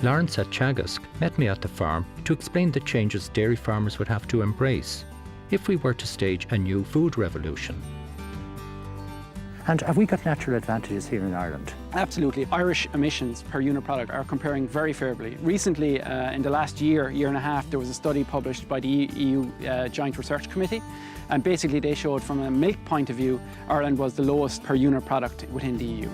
Lawrence at Teagasc met me at the farm to explain the changes dairy farmers would have to embrace if we were to stage a new food revolution. And have we got natural advantages here in Ireland? Absolutely. Irish emissions per unit product are comparing very favourably. Recently, in the last year and a half, there was a study published by the EU Joint Research Committee, and basically they showed from a milk point of view, Ireland was the lowest per unit product within the EU.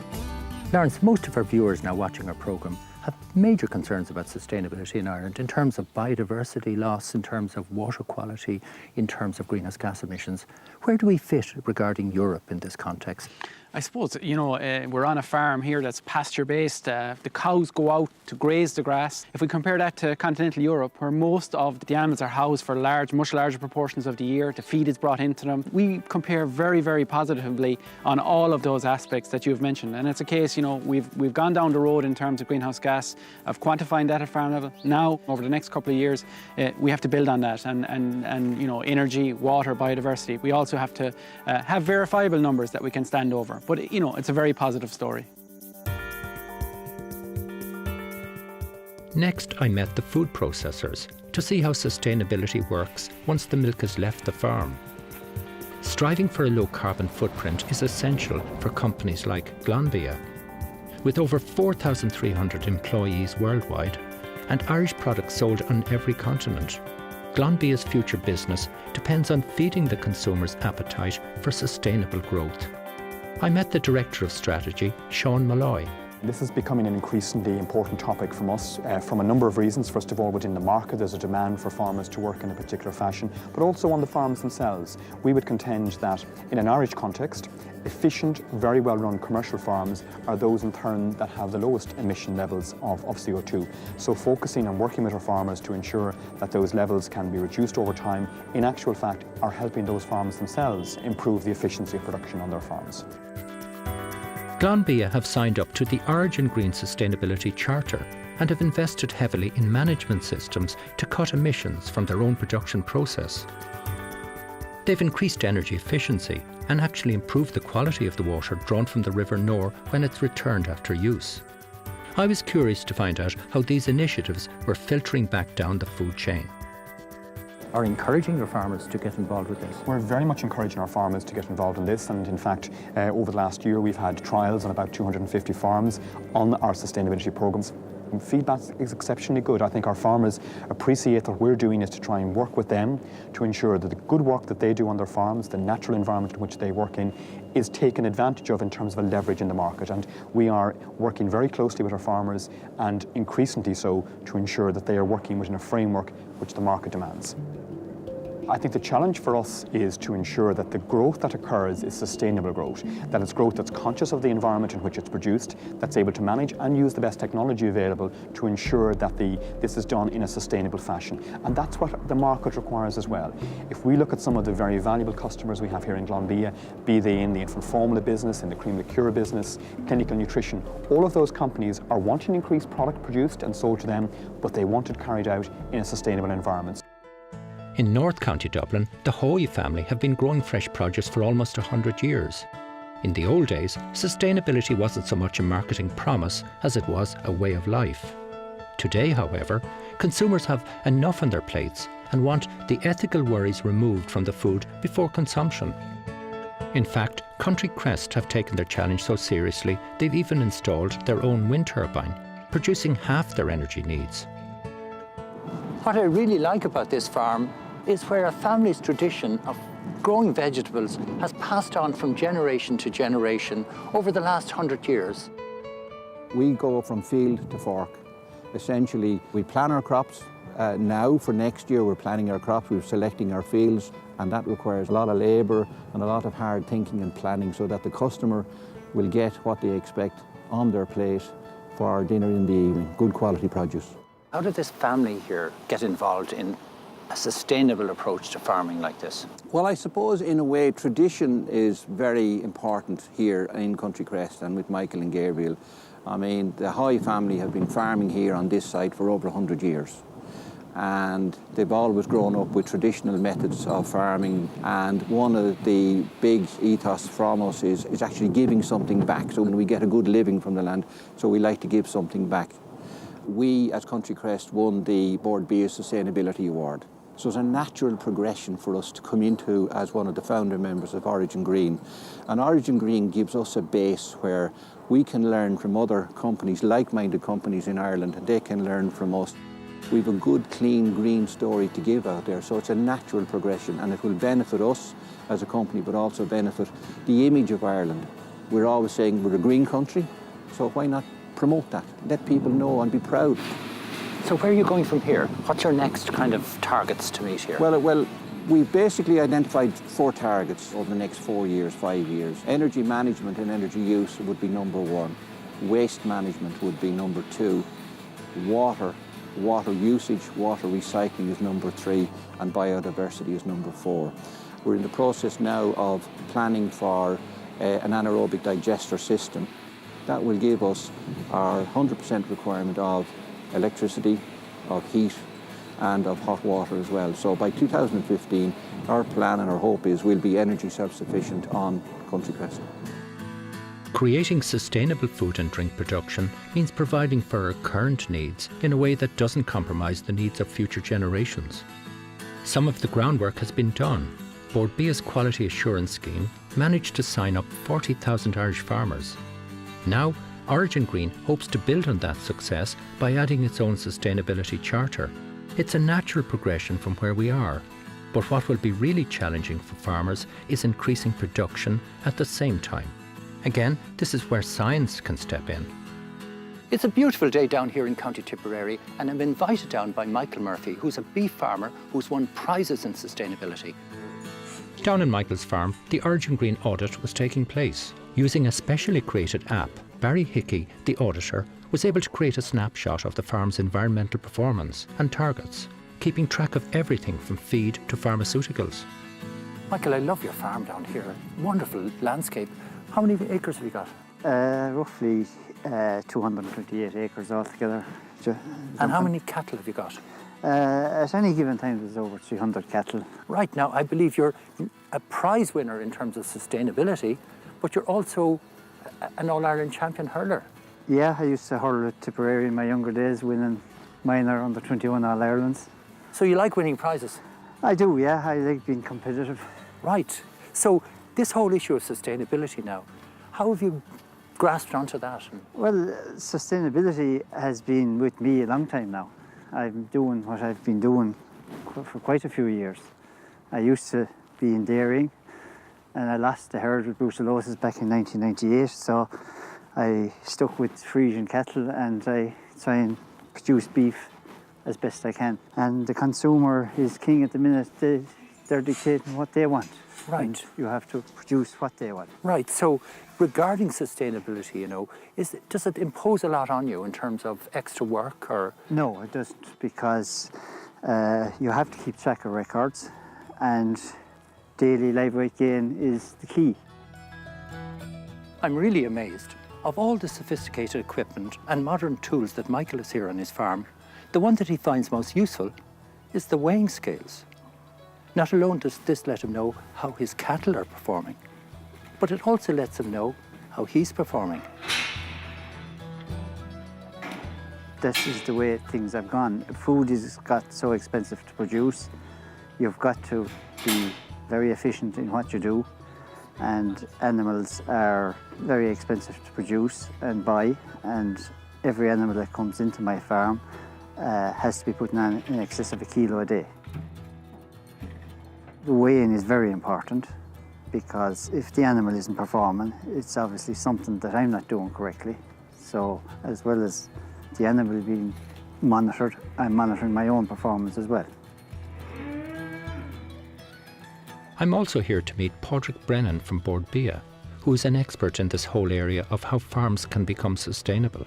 Lawrence, most of our viewers now watching our programme have major concerns about sustainability in Ireland in terms of biodiversity loss, in terms of water quality, in terms of greenhouse gas emissions. Where do we fit regarding Europe in this context? I suppose, we're on a farm here that's pasture-based. The cows go out to graze the grass. If we compare that to continental Europe, where most of the animals are housed for much larger proportions of the year, the feed is brought into them, we compare very, very positively on all of those aspects that you've mentioned. And it's a case, we've gone down the road in terms of greenhouse gas, of quantifying that at farm level. Now, over the next couple of years, we have to build on that and energy, water, biodiversity. We also have to have verifiable numbers that we can stand over. But, it's a very positive story. Next, I met the food processors to see how sustainability works once the milk has left the farm. Striving for a low carbon footprint is essential for companies like Glanbia. With over 4,300 employees worldwide and Irish products sold on every continent, Glanbia's future business depends on feeding the consumer's appetite for sustainable growth. I met the Director of Strategy, Sean Malloy. This is becoming an increasingly important topic from us from a number of reasons. First of all, within the market, there's a demand for farmers to work in a particular fashion, but also on the farms themselves. We would contend that in an Irish context, efficient, very well-run commercial farms are those in turn that have the lowest emission levels of CO2. So focusing on working with our farmers to ensure that those levels can be reduced over time, in actual fact, are helping those farms themselves improve the efficiency of production on their farms. Glanbia have signed up to the Origin Green Sustainability Charter and have invested heavily in management systems to cut emissions from their own production process. They've increased energy efficiency and actually improved the quality of the water drawn from the River Nore when it's returned after use. I was curious to find out how these initiatives were filtering back down the food chain. Are encouraging your farmers to get involved with this? We're very much encouraging our farmers to get involved in this, and in fact over the last year we've had trials on about 250 farms on our sustainability programmes. And feedback is exceptionally good. I think our farmers appreciate that we're doing is to try and work with them to ensure that the good work that they do on their farms, the natural environment in which they work in, is taken advantage of in terms of a leverage in the market. And we are working very closely with our farmers, and increasingly so, to ensure that they are working within a framework which the market demands. I think the challenge for us is to ensure that the growth that occurs is sustainable growth, that it's growth that's conscious of the environment in which it's produced, that's able to manage and use the best technology available to ensure that this is done in a sustainable fashion. And that's what the market requires as well. If we look at some of the very valuable customers we have here in Glanbia, be they in the infant formula business, in the cream liqueur business, clinical nutrition, all of those companies are wanting increased product produced and sold to them, but they want it carried out in a sustainable environment. In North County Dublin, the Hoy family have been growing fresh produce for almost 100 years. In the old days, sustainability wasn't so much a marketing promise as it was a way of life. Today, however, consumers have enough on their plates and want the ethical worries removed from the food before consumption. In fact, Country Crest have taken their challenge so seriously, they've even installed their own wind turbine, producing half their energy needs. What I really like about this farm is where a family's tradition of growing vegetables has passed on from generation to generation over the last 100 years. We go from field to fork. Essentially, we plan our crops. Now, for next year, we're planning our crops, we're selecting our fields, and that requires a lot of labour and a lot of hard thinking and planning so that the customer will get what they expect on their plate for dinner in the evening, good quality produce. How did this family here get involved in a sustainable approach to farming like this? Well, I suppose in a way tradition is very important here in Country Crest and with Michael and Gabriel. I mean, the Hoy family have been farming here on this site for over 100 years. And they've always grown up with traditional methods of farming. And one of the big ethos from us is actually giving something back. So when we get a good living from the land, so we like to give something back. we as Country Crest won the Board Bia Sustainability Award. So it's a natural progression for us to come into as one of the founder members of Origin Green. And Origin Green gives us a base where we can learn from other companies, like-minded companies in Ireland, and they can learn from us. We have a good, clean, green story to give out there, so it's a natural progression, and it will benefit us as a company, but also benefit the image of Ireland. We're always saying we're a green country, so why not promote that? Let people know and be proud. So where are you going from here? What's your next kind of targets to meet here? Well, we've basically identified 4 targets over the next 4 years, 5 years. Energy management and energy use would be number 1. Waste management would be number 2. Water usage, water recycling is number 3, and biodiversity is number 4. We're in the process now of planning for an anaerobic digester system. That will give us our 100% requirement of electricity, of heat, and of hot water as well. So by 2015, our plan and our hope is we'll be energy self-sufficient on Country Crest. Creating sustainable food and drink production means providing for our current needs in a way that doesn't compromise the needs of future generations. Some of the groundwork has been done. Board Bia's Quality Assurance Scheme managed to sign up 40,000 Irish farmers. Now, Origin Green hopes to build on that success by adding its own sustainability charter. It's a natural progression from where we are, but what will be really challenging for farmers is increasing production at the same time. Again, this is where science can step in. It's a beautiful day down here in County Tipperary, and I'm invited down by Michael Murphy, who's a beef farmer who's won prizes in sustainability. Down in Michael's farm, the Origin Green audit was taking place. Using a specially created app, Barry Hickey, the auditor, was able to create a snapshot of the farm's environmental performance and targets, keeping track of everything from feed to pharmaceuticals. Michael, I love your farm down here. Wonderful landscape. How many acres have you got? Roughly 228 acres altogether. And how many cattle have you got? At any given time, there's over 300 cattle. Right, now I believe you're a prize winner in terms of sustainability, but you're also an All-Ireland champion hurler. Yeah, I used to hurl at Tipperary in my younger days, winning minor under 21 All-Irelands. So you like winning prizes? I do, yeah. I like being competitive. Right. So this whole issue of sustainability now, how have you grasped onto that? Well, sustainability has been with me a long time now. I'm doing what I've been doing for quite a few years. I used to be in dairying, and I lost the herd with brucellosis back in 1998, so I stuck with Frisian cattle and I try and produce beef as best I can. And the consumer is king at the minute. They're dictating what they want. Right. And you have to produce what they want. Right. So regarding sustainability, you know, does it impose a lot on you in terms of extra work or? No, it doesn't, because you have to keep track of records, and daily live weight gain is the key. I'm really amazed. Of all the sophisticated equipment and modern tools that Michael has here on his farm, the one that he finds most useful is the weighing scales. Not alone does this let him know how his cattle are performing, but it also lets him know how he's performing. This is the way things have gone. Food has got so expensive to produce. You've got to be very efficient in what you do, and animals are very expensive to produce and buy, and every animal that comes into my farm has to be putting on in excess of 1 kilo a day. The weighing is very important, because if the animal isn't performing, it's obviously something that I'm not doing correctly. So as well as the animal being monitored, I'm monitoring my own performance as well. I'm also here to meet Padraig Brennan from Board Bia, who is an expert in this whole area of how farms can become sustainable.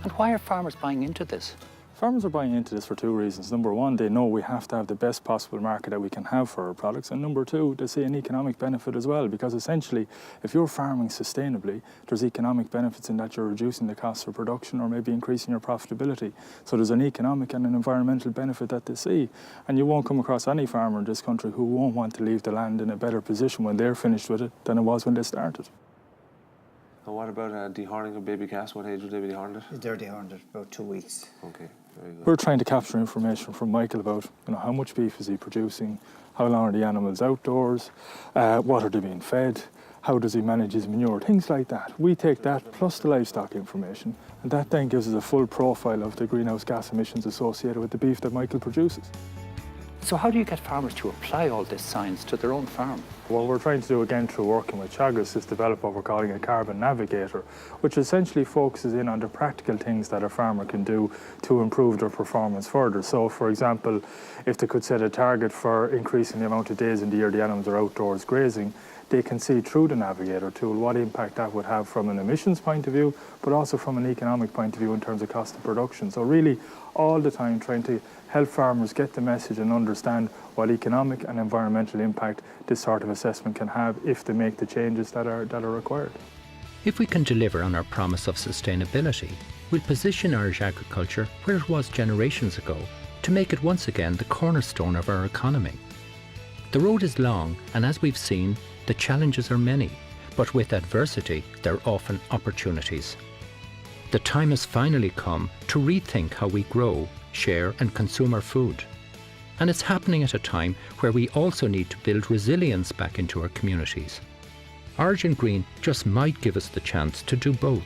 And why are farmers buying into this? Farmers are buying into this for 2 reasons. Number one, they know we have to have the best possible market that we can have for our products. And number two, they see an economic benefit as well, because essentially, if you're farming sustainably, there's economic benefits in that you're reducing the cost of production or maybe increasing your profitability. So there's an economic and an environmental benefit that they see. And you won't come across any farmer in this country who won't want to leave the land in a better position when they're finished with it than it was when they started. And what about dehorning of baby calves? What age would they be dehorned at? They're dehorned at about 2 weeks. Okay, very good. We're trying to capture information from Michael about, how much beef is he producing, how long are the animals outdoors, what are they being fed, how does he manage his manure, things like that. We take that plus the livestock information, and that then gives us a full profile of the greenhouse gas emissions associated with the beef that Michael produces. So how do you get farmers to apply all this science to their own farm? What we're trying to do again through working with Teagasc is develop what we're calling a carbon navigator, which essentially focuses in on the practical things that a farmer can do to improve their performance further. So for example, if they could set a target for increasing the amount of days in the year the animals are outdoors grazing, they can see through the navigator tool what impact that would have from an emissions point of view, but also from an economic point of view in terms of cost of production. So really all the time trying to help farmers get the message and understand what economic and environmental impact this sort of assessment can have if they make the changes that are required. If we can deliver on our promise of sustainability, we'll position Irish agriculture where it was generations ago to make it once again the cornerstone of our economy. The road is long, and as we've seen, the challenges are many, but with adversity, there are often opportunities. The time has finally come to rethink how we grow, share and consume our food. And it's happening at a time where we also need to build resilience back into our communities. Origin Green just might give us the chance to do both.